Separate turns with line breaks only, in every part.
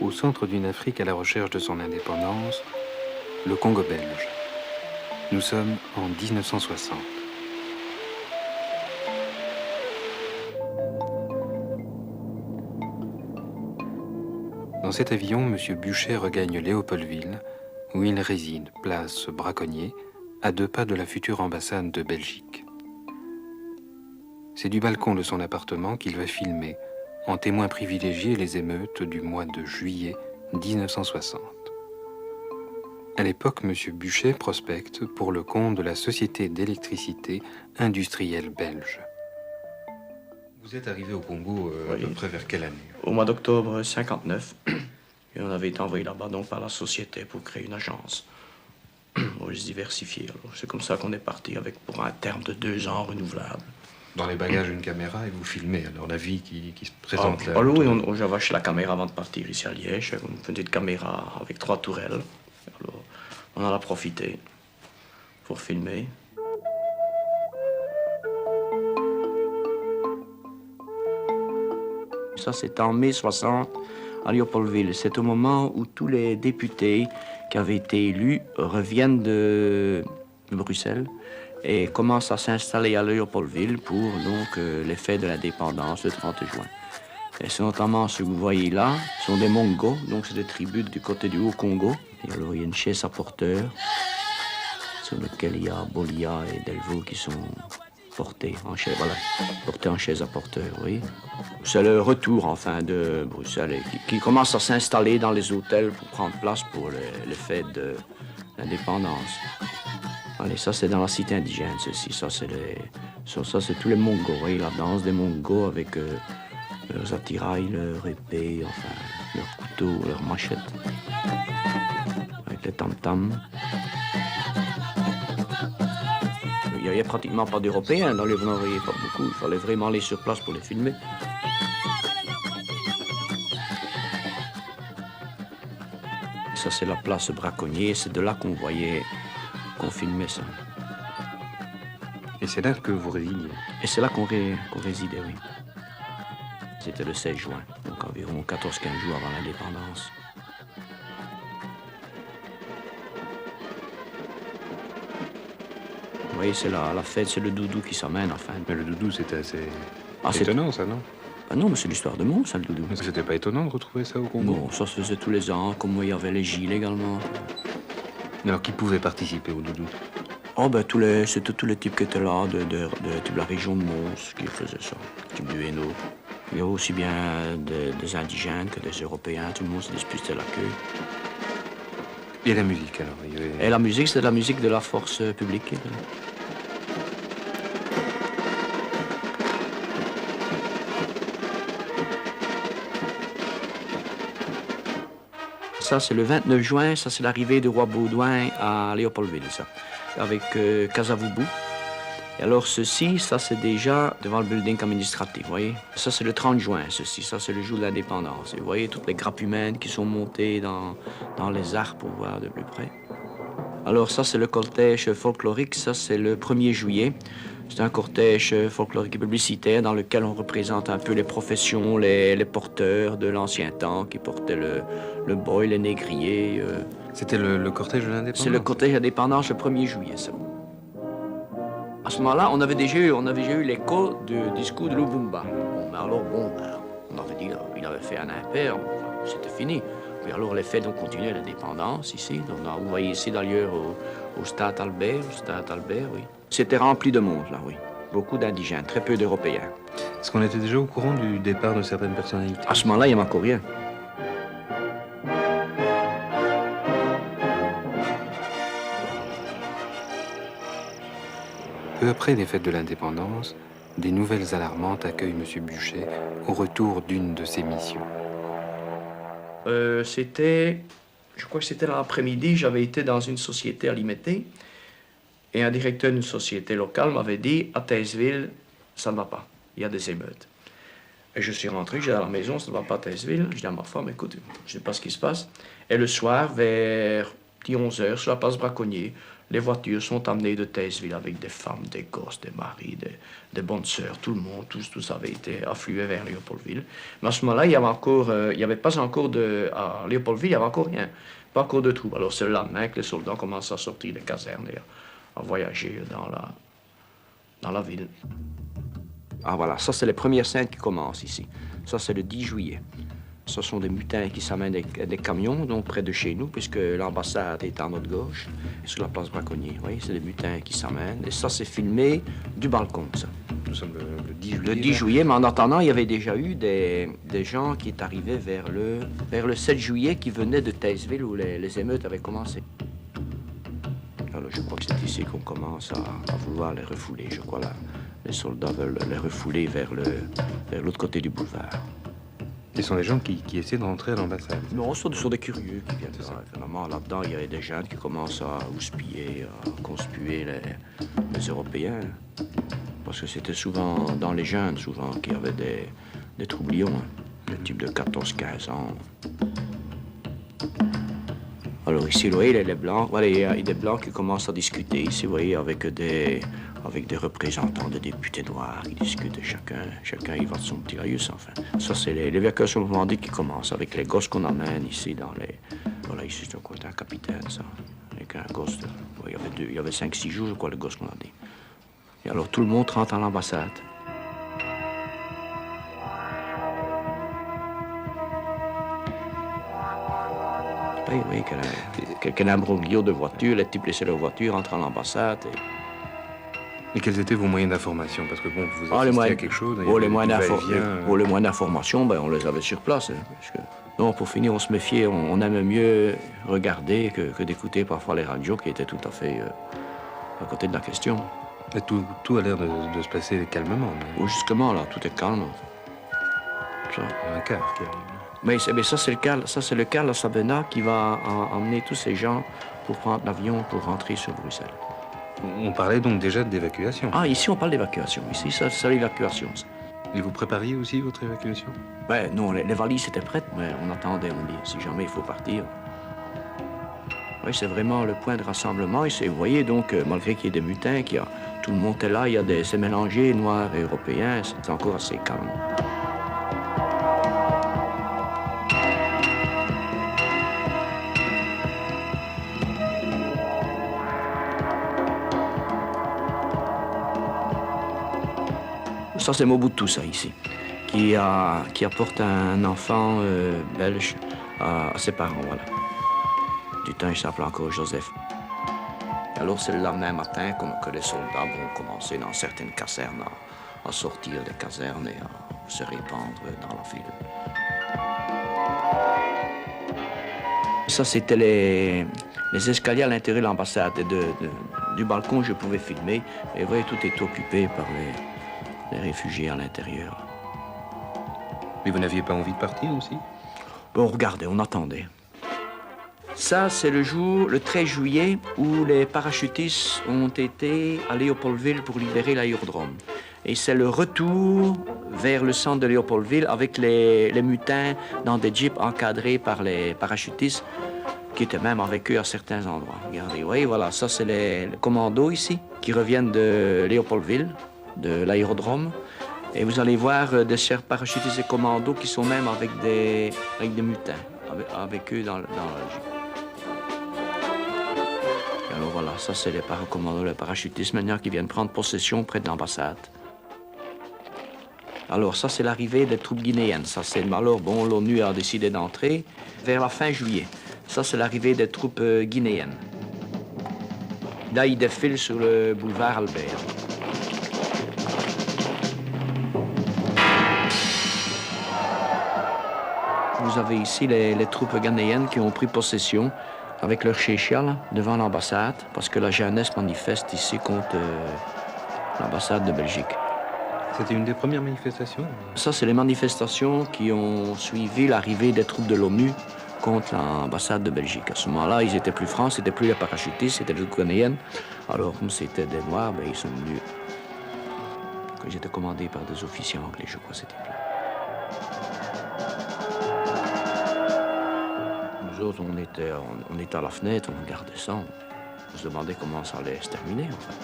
au centre d'une Afrique à la recherche de son indépendance, le Congo belge. Nous sommes en 1960. Dans cet avion, M. Buchet regagne Léopoldville, où il réside, place Braconnier, à 2 pas de la future ambassade de Belgique. C'est du balcon de son appartement qu'il va filmer, en témoin privilégié, les émeutes du mois de juillet 1960. À l'époque, M. Buchet prospecte pour le compte de la Société d'électricité industrielle belge. Vous êtes arrivé au Congo à peu près vers quelle année?
Au mois d'octobre 59. Et on avait été envoyé là-bas donc par la société pour créer une agence. On va se diversifier. C'est comme ça qu'on est parti avec pour un terme de 2 ans renouvelable.
Dans les bagages, une caméra et vous filmez alors la vie qui se présente là.
Oui, j'avais acheté la caméra avant de partir ici à Liège, une petite caméra avec 3 tourelles. Alors, on en a profité pour filmer. Ça, c'était en mai 60 à Léopoldville. C'est au moment où tous les députés qui avaient été élus reviennent de Bruxelles et commencent à s'installer à Léopoldville pour donc, les fêtes de l'indépendance le 30 juin. Et c'est notamment ce que vous voyez là, ce sont des Mongos, donc c'est des tribus du côté du Haut-Congo. Et alors il y a une chaise à porteur sur laquelle il y a Bolia et Delvaux qui sont portés en chaise, voilà, portés en chaise à porteur, oui. C'est le retour, enfin, de Bruxelles qui commence à s'installer dans les hôtels pour prendre place pour les fêtes de l'indépendance. Allez, ça, c'est dans la cité indigène, ceci. Ça, c'est tous les Mongos, oui, la danse des Mongos avec leurs attirails, leurs épées, enfin, leurs couteaux, leurs machettes. Avec les tam-tams. Il n'y avait pratiquement pas d'Européens dans les vous n'en voyez pas beaucoup. Il fallait vraiment aller sur place pour les filmer. Ça, c'est la place Braconnier. C'est de là qu'on filmait ça.
Et c'est là que vous résidiez?
Et c'est là qu'on résidait, oui. C'était le 16 juin, donc environ 14-15 jours avant l'indépendance. Oui, c'est la fête, c'est le doudou qui s'emmène, enfin.
Mais le doudou, c'était assez étonnant, ça, non?
Ah non, mais c'est l'histoire de monde, ça, le doudou.
Mais c'était pas étonnant de retrouver ça au Congo?
Non, ça se faisait tous les ans, comme il y avait les Gilles également.
Alors, qui pouvait participer au doudou?
Oh, ben, c'était tous les types qui étaient là, de la région de Mons, qui faisaient ça, type du Hainaut. Il y a aussi bien des indigènes que des Européens, tout le monde se disputait la queue.
Et la musique, alors?
Et la musique, c'est la musique de la force publique. Ça, c'est le 29 juin, ça, c'est l'arrivée du roi Baudouin à Léopoldville, ça, avec Kasavubu. Et alors, ceci, ça, c'est déjà devant le building administratif, vous voyez. Ça, c'est le 30 juin, ceci, ça, c'est le jour de l'indépendance. Et vous voyez toutes les grappes humaines qui sont montées dans les arbres pour voir de plus près. Alors, ça, c'est le cortège folklorique, ça, c'est le 1er juillet. C'est un cortège folklorique et publicitaire dans lequel on représente un peu les professions, les porteurs de l'ancien temps qui portaient le boy, les négriers.
C'était le cortège de l'indépendance?
C'est le cortège de l'indépendance le 1er juillet, ça. À ce moment-là, on avait déjà eu l'écho du discours de Lubumba. On avait dit qu'il avait fait un impair, c'était fini. Puis alors les fêtes ont continué l'indépendance ici. Donc, vous voyez ici d'ailleurs au Stade Albert, oui. C'était rempli de monde, là, oui. Beaucoup d'indigènes, très peu d'Européens.
Est-ce qu'on était déjà au courant du départ de certaines personnalités?
À ce moment-là, il n'y avait encore rien.
Peu après les fêtes de l'indépendance, des nouvelles alarmantes accueillent M. Buchet au retour d'une de ses missions.
Je crois que c'était l'après-midi, j'avais été dans une société à Limete et un directeur d'une société locale m'avait dit à Theissville, ça ne va pas, il y a des émeutes. Et je suis rentré, j'ai à la maison, ça ne va pas à Theissville. Je dis à ma femme, écoute, je ne sais pas ce qui se passe. Et le soir, vers 11h, sur la place Braconnier, les voitures sont amenées de Taizville avec des femmes, des gosses, des maris, des bonnes sœurs, tout le monde, tous avaient été afflués vers Léopoldville. Mais à ce moment-là, il y avait pas encore à Léopoldville, il n'y avait encore rien, pas encore de troupes. Alors c'est le lendemain que les soldats commencent à sortir des casernes et à voyager dans la ville. Ah voilà, ça c'est les premières scènes qui commencent ici. Ça c'est le 10 juillet. Ce sont des mutins qui s'amènent des camions, donc près de chez nous, puisque l'ambassade est à notre gauche, sur la place Braconnier. Oui, c'est des mutins qui s'amènent. Et ça, c'est filmé du balcon, ça.
Nous sommes le 10 juillet.
Le 10 juillet, mais en attendant, il y avait déjà eu des gens qui est arrivaient vers le 7 juillet, qui venaient de Taizville, où les émeutes avaient commencé. Alors, je crois que c'est ici qu'on commence à vouloir les refouler. Je crois que les soldats veulent les refouler vers l'autre côté du boulevard.
Ce sont des gens qui essaient de rentrer à l'ambassade.
Non, ce sont des curieux qui viennent là. Finalement, là-dedans, il y a des jeunes qui commencent à houspiller, à conspuer les Européens. Parce que c'était souvent dans les jeunes, souvent, qu'il y avait des troublions, des types de 14-15 ans. Alors ici, vous voyez, les Blancs, voilà, il y a des Blancs qui commencent à discuter ici, vous voyez, avec des représentants de députés noirs. Ils discutent, chacun il va de son petit laïus, enfin. Ça, c'est l'évacuation mouvement qui commence avec les gosses qu'on amène ici dans les... Voilà, ici, c'est un capitaine, ça. Avec un gosse de... Il y avait 5-6 jours, je crois, le gosse qu'on a dit. Et alors, tout le monde rentre à l'ambassade. Oui, quel imbroglio de voitures, les types laissaient leur voiture, entrent à l'ambassade.
Et quels étaient vos moyens d'information? Parce que bon, vous assistiez à quelque chose.
Les moyens d'information, ben, on les avait sur place. Hein, parce que, non, pour finir, on se méfiait. On aimait mieux regarder que d'écouter parfois les radios qui étaient tout à fait à côté de la question.
Et tout a l'air de se passer calmement.
Mais... Justement, là, tout est calme.
Ça. Un car qui arrive.
Mais ça, c'est le car, la Sabena, qui va emmener tous ces gens pour prendre l'avion pour rentrer sur Bruxelles.
On parlait donc déjà d'évacuation.
Ah, ici, on parle d'évacuation. Ici, c'est l'évacuation.
Et vous prépariez aussi votre évacuation?
Ben, non, les valises étaient prêtes, mais on attendait, on dit, si jamais il faut partir. Oui, c'est vraiment le point de rassemblement. Et vous voyez, donc, malgré qu'il y ait des mutins, tout le monde est là, c'est mélangé, noirs et européens, c'est encore assez calme. Ça, c'est Mobutu, ça, ici, qui apporte un enfant belge à ses parents, voilà. Du temps, il s'appelait encore Joseph. Alors, c'est le lendemain matin que les soldats vont commencer dans certaines casernes à sortir des casernes et à se répandre dans la ville. Ça, c'était les escaliers à l'intérieur de l'ambassade. Du balcon, je pouvais filmer. Et vous voyez, tout est occupé par les réfugiés à l'intérieur.
Mais vous n'aviez pas envie de partir aussi?
Bon, regardez, on attendait. Ça, c'est le jour, le 13 juillet, où les parachutistes ont été à Léopoldville pour libérer l'aérodrome. Et c'est le retour vers le centre de Léopoldville avec les mutins dans des jeeps encadrés par les parachutistes qui étaient même avec eux à certains endroits. Regardez, oui, voilà, ça, c'est les commandos ici qui reviennent de Léopoldville, de l'aérodrome. Et vous allez voir des chers parachutistes et commandos qui sont même avec des mutins, avec eux dans la jeep. Alors voilà, ça c'est les paracommandos, les parachutistes maintenant qui viennent prendre possession près de l'ambassade. Alors ça c'est l'arrivée des troupes guinéennes. Ça c'est alors bon, l'ONU a décidé d'entrer vers la fin juillet. Ça c'est l'arrivée des troupes guinéennes. Là ils défilent sur le boulevard Albert. Vous avez ici les troupes ghanéennes qui ont pris possession avec leur chéchia devant l'ambassade, parce que la jeunesse manifeste ici contre l'ambassade de Belgique.
C'était une des premières manifestations?
Ça, c'est les manifestations qui ont suivi l'arrivée des troupes de l'ONU contre l'ambassade de Belgique. À ce moment-là, ils étaient plus francs, c'était plus les parachutistes, c'était les troupes ghanéennes. Alors, comme c'était des Noirs, ben, ils sont venus. Ils étaient commandés par des officiers anglais, je crois, c'était plus. Nous autres, on était à la fenêtre, on regardait ça. On se demandait comment ça allait se terminer, en fait.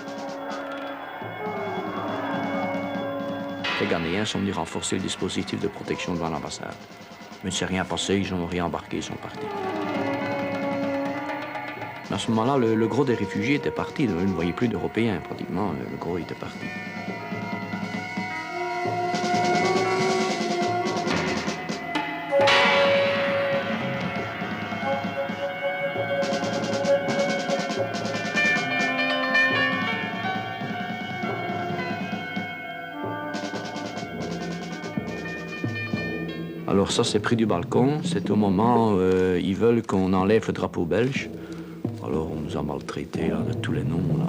Les Ghanéens sont venus renforcer le dispositif de protection devant l'ambassade. Mais il ne s'est rien passé, ils ont réembarqué, ils sont partis. Mais à ce moment-là, le gros des réfugiés était parti. Ils ne voyaient plus d'Européens, pratiquement. Le gros était parti. Alors ça, c'est pris du balcon. C'est au moment où ils veulent qu'on enlève le drapeau belge. Alors on nous a maltraités là, de tous les noms. Là.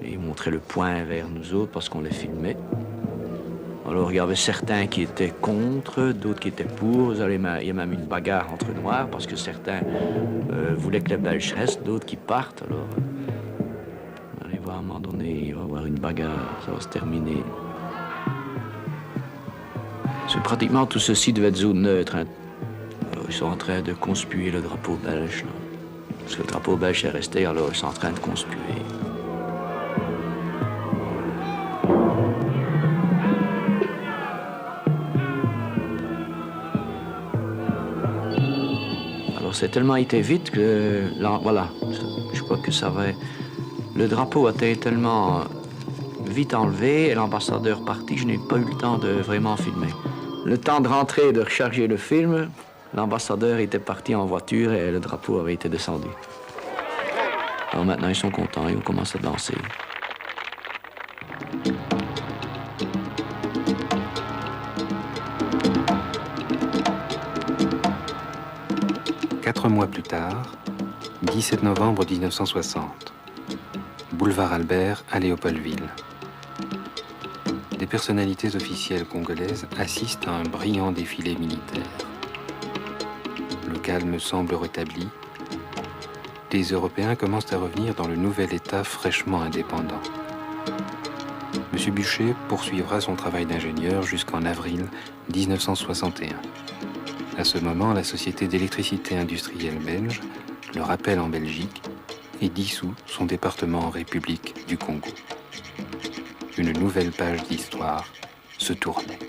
Et ils montraient le poing vers nous autres parce qu'on les filmait. Alors il y avait certains qui étaient contre, d'autres qui étaient pour. Il y a même une bagarre entre Noirs parce que certains voulaient que les Belges restent, d'autres qui partent. Alors on allait voir à un moment donné, il va y avoir une bagarre, ça va se terminer. C'est pratiquement tout ceci devait être zone neutre. Hein. Alors, ils sont en train de conspuer le drapeau belge. Là. Parce que le drapeau belge est resté, alors ils sont en train de conspuer. Alors c'est tellement été vite que, là, voilà, je crois que ça va... Le drapeau a été tellement vite enlevé et l'ambassadeur parti, je n'ai pas eu le temps de vraiment filmer. Le temps de rentrer et de recharger le film, l'ambassadeur était parti en voiture et le drapeau avait été descendu. Alors maintenant, ils sont contents, ils ont commencé à danser.
Quatre mois plus tard, 17 novembre 1960, boulevard Albert à Léopoldville. Des personnalités officielles congolaises assistent à un brillant défilé militaire. Le calme semble rétabli. Les Européens commencent à revenir dans le nouvel État fraîchement indépendant. M. Buchet poursuivra son travail d'ingénieur jusqu'en avril 1961. À ce moment, la Société d'électricité industrielle belge le rappelle en Belgique et dissout son département en République du Congo. Une nouvelle page d'histoire se tournait.